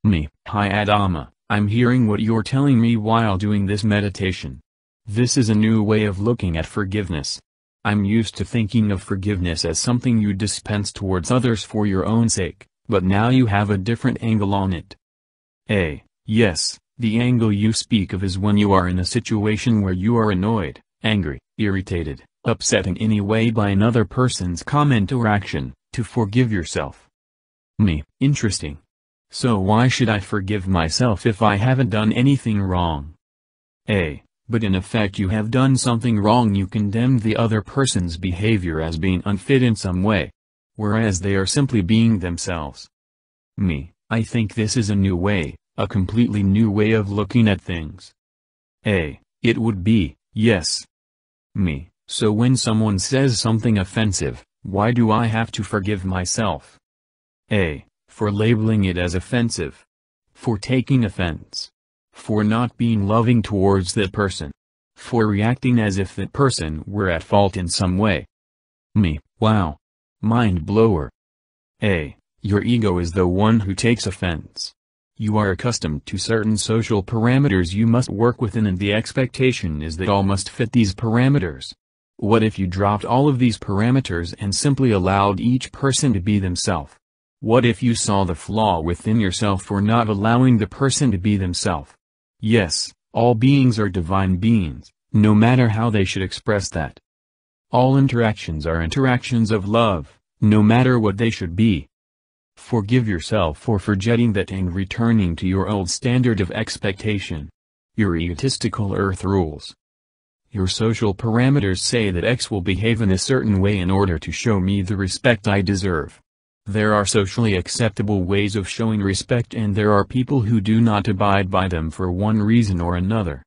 Me. Hi Adama, I'm hearing what you're telling me while doing this meditation. This is a new way of looking at forgiveness. I'm used to thinking of forgiveness as something you dispense towards others for your own sake, but now you have a different angle on it. Yes, the angle you speak of is when you are in a situation where you are annoyed, angry, irritated, upset in any way by another person's comment or action, to forgive yourself. Me. Interesting. So why should I forgive myself if I haven't done anything wrong? But in effect you have done something wrong. You condemned the other person's behavior as being unfit in some way, whereas they are simply being themselves. Me. I think this is a new way, a completely new way of looking at things. It would be, yes. Me. So when someone says something offensive, why do I have to forgive myself? For labeling it as offensive. For taking offense. For not being loving towards that person. For reacting as if that person were at fault in some way. Me. Wow. Mind blower. Your ego is the one who takes offense. You are accustomed to certain social parameters you must work within, and the expectation is that all must fit these parameters. What if you dropped all of these parameters and simply allowed each person to be themselves? What if you saw the flaw within yourself for not allowing the person to be themselves? Yes, all beings are divine beings, no matter how they should express that. All interactions are interactions of love, no matter what they should be. Forgive yourself for forgetting that and returning to your old standard of expectation. Your egotistical earth rules. Your social parameters say that X will behave in a certain way in order to show me the respect I deserve. There are socially acceptable ways of showing respect, and there are people who do not abide by them for one reason or another.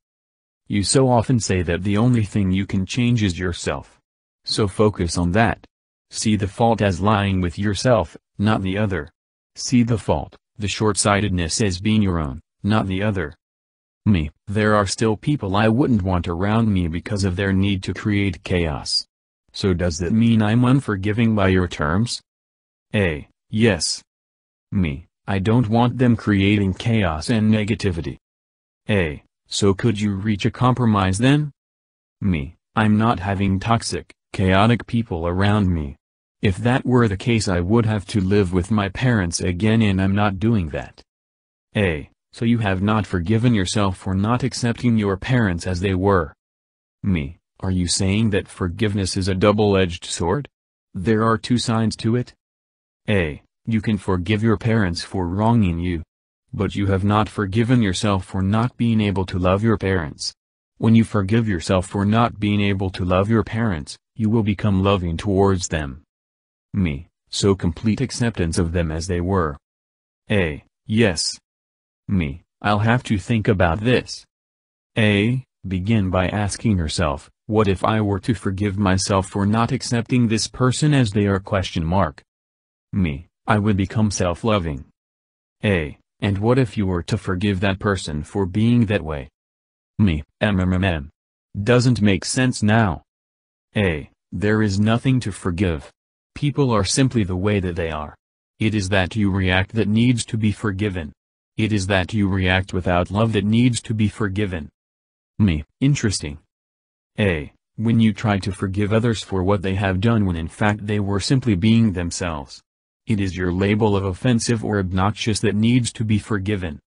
You so often say that the only thing you can change is yourself. So focus on that. See the fault as lying with yourself, not the other. See the fault, the short-sightedness, as being your own, not the other. Me. There are still people I wouldn't want around me because of their need to create chaos. So does that mean I'm unforgiving by your terms? Yes. Me. I don't want them creating chaos and negativity. So could you reach a compromise then? Me. I'm not having toxic, chaotic people around me. If that were the case I would have to live with my parents again, and I'm not doing that. So you have not forgiven yourself for not accepting your parents as they were. Me. Are you saying that forgiveness is a double-edged sword? There are two sides to it? You can forgive your parents for wronging you. But you have not forgiven yourself for not being able to love your parents. When you forgive yourself for not being able to love your parents, you will become loving towards them. Me. So complete acceptance of them as they were. Yes. Me. I'll have to think about this. Begin by asking yourself, what if I were to forgive myself for not accepting this person as they are ? Me. I would become self-loving. And what if you were to forgive that person for being that way? Me. Doesn't make sense now. There is nothing to forgive. People are simply the way that they are. It is that you react that needs to be forgiven. It is that you react without love that needs to be forgiven. Me. Interesting. When you try to forgive others for what they have done when in fact they were simply being themselves. It is your label of offensive or obnoxious that needs to be forgiven.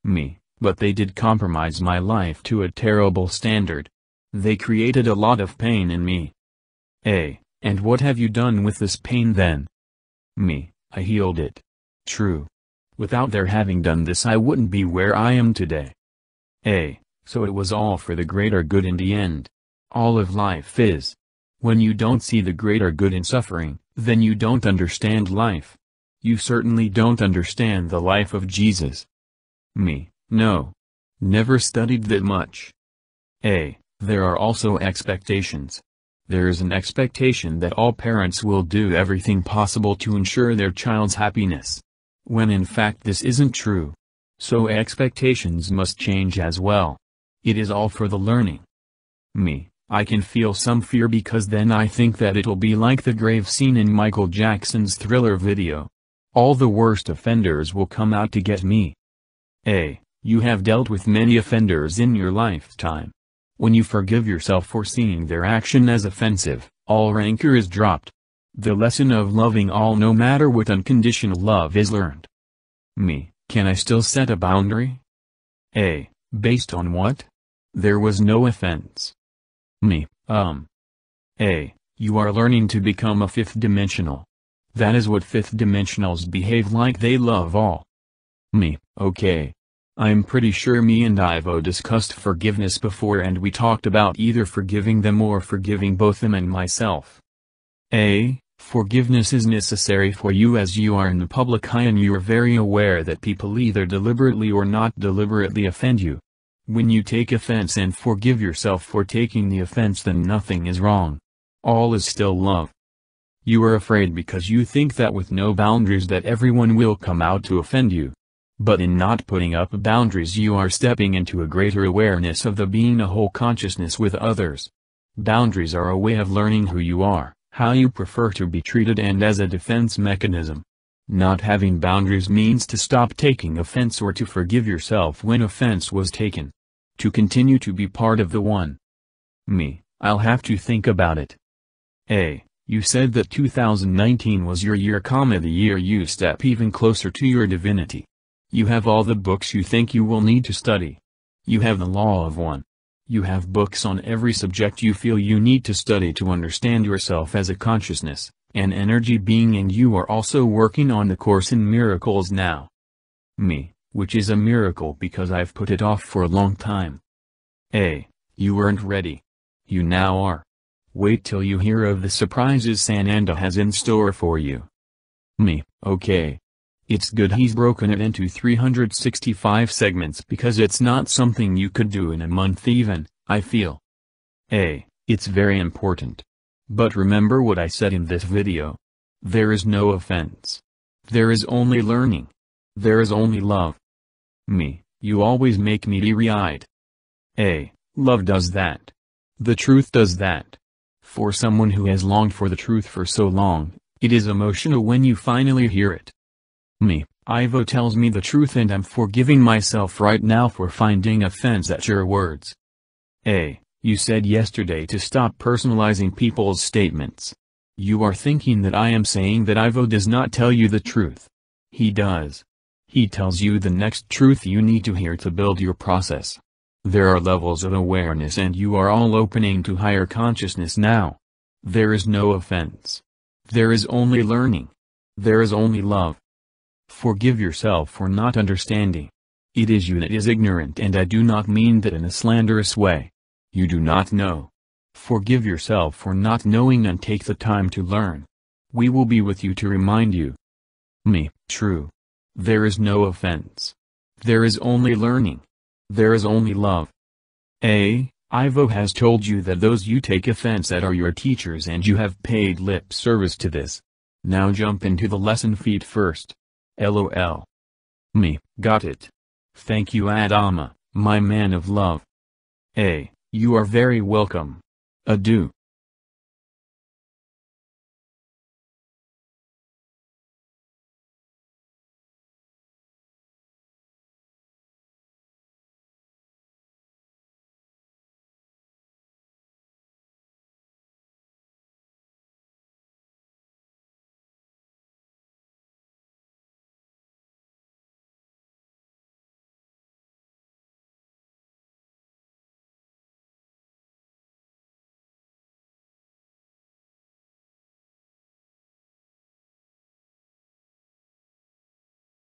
Me. But they did compromise my life to a terrible standard. They created a lot of pain in me. And what have you done with this pain then? Me. I healed it. True. Without their having done this I wouldn't be where I am today. So it was all for the greater good in the end. All of life is. When you don't see the greater good in suffering, then you don't understand life. You certainly don't understand the life of Jesus. Me. No. Never studied that much. There are also expectations. There is an expectation that all parents will do everything possible to ensure their child's happiness. When in fact this isn't true. So expectations must change as well. It is all for the learning. Me. I can feel some fear because then I think that it'll be like the grave scene in Michael Jackson's Thriller video. All the worst offenders will come out to get me. A. You have dealt with many offenders in your lifetime. When you forgive yourself for seeing their action as offensive, all rancor is dropped. The lesson of loving all no matter what unconditional love is learned. Me, can I still set a boundary? A. Based on what? There was no offense. Me, A. You are learning to become a fifth dimensional. That is what fifth dimensionals behave like, they love all. Me, okay. I'm pretty sure me and Ivo discussed forgiveness before and we talked about either forgiving them or forgiving both them and myself. A. Forgiveness is necessary for you as you are in the public eye and you are very aware that people either deliberately or not deliberately offend you. When you take offense and forgive yourself for taking the offense, then nothing is wrong. All is still love. You are afraid because you think that with no boundaries that everyone will come out to offend you. But in not putting up boundaries you are stepping into a greater awareness of the being a whole consciousness with others. Boundaries are a way of learning who you are, how you prefer to be treated, and as a defense mechanism. Not having boundaries means to stop taking offense or to forgive yourself when offense was taken. To continue to be part of the one. Me, I'll have to think about it. A. You said that 2019 was your year, the year you step even closer to your divinity. You have all the books you think you will need to study. You have the law of one. You have books on every subject you feel you need to study to understand yourself as a consciousness, an energy being, and you are also working on the Course in Miracles now. Me, which is a miracle because I've put it off for a long time. A. You weren't ready. You now are. Wait till you hear of the surprises Sananda has in store for you. Me, okay. It's good he's broken it into 365 segments because it's not something you could do in a month even, I feel. A. It's very important. But remember what I said in this video. There is no offense. There is only learning. There is only love. Me, you always make me teary-eyed. A. Love does that. The truth does that. For someone who has longed for the truth for so long, it is emotional when you finally hear it. Me, Ivo tells me the truth and I'm forgiving myself right now for finding offense at your words. A. You said yesterday to stop personalizing people's statements. You are thinking that I am saying that Ivo does not tell you the truth. He does. He tells you the next truth you need to hear to build your process. There are levels of awareness and you are all opening to higher consciousness now. There is no offense. There is only learning. There is only love. Forgive yourself for not understanding. It is you that is ignorant, and I do not mean that in a slanderous way. You do not know. Forgive yourself for not knowing and take the time to learn. We will be with you to remind you. Me, true. There is no offense. There is only learning. There is only love. A. Ivo has told you that those you take offense at are your teachers and you have paid lip service to this. Now jump into the lesson feet first. LOL. Me, got it. Thank you Adama, my man of love. A. You are very welcome. Adieu.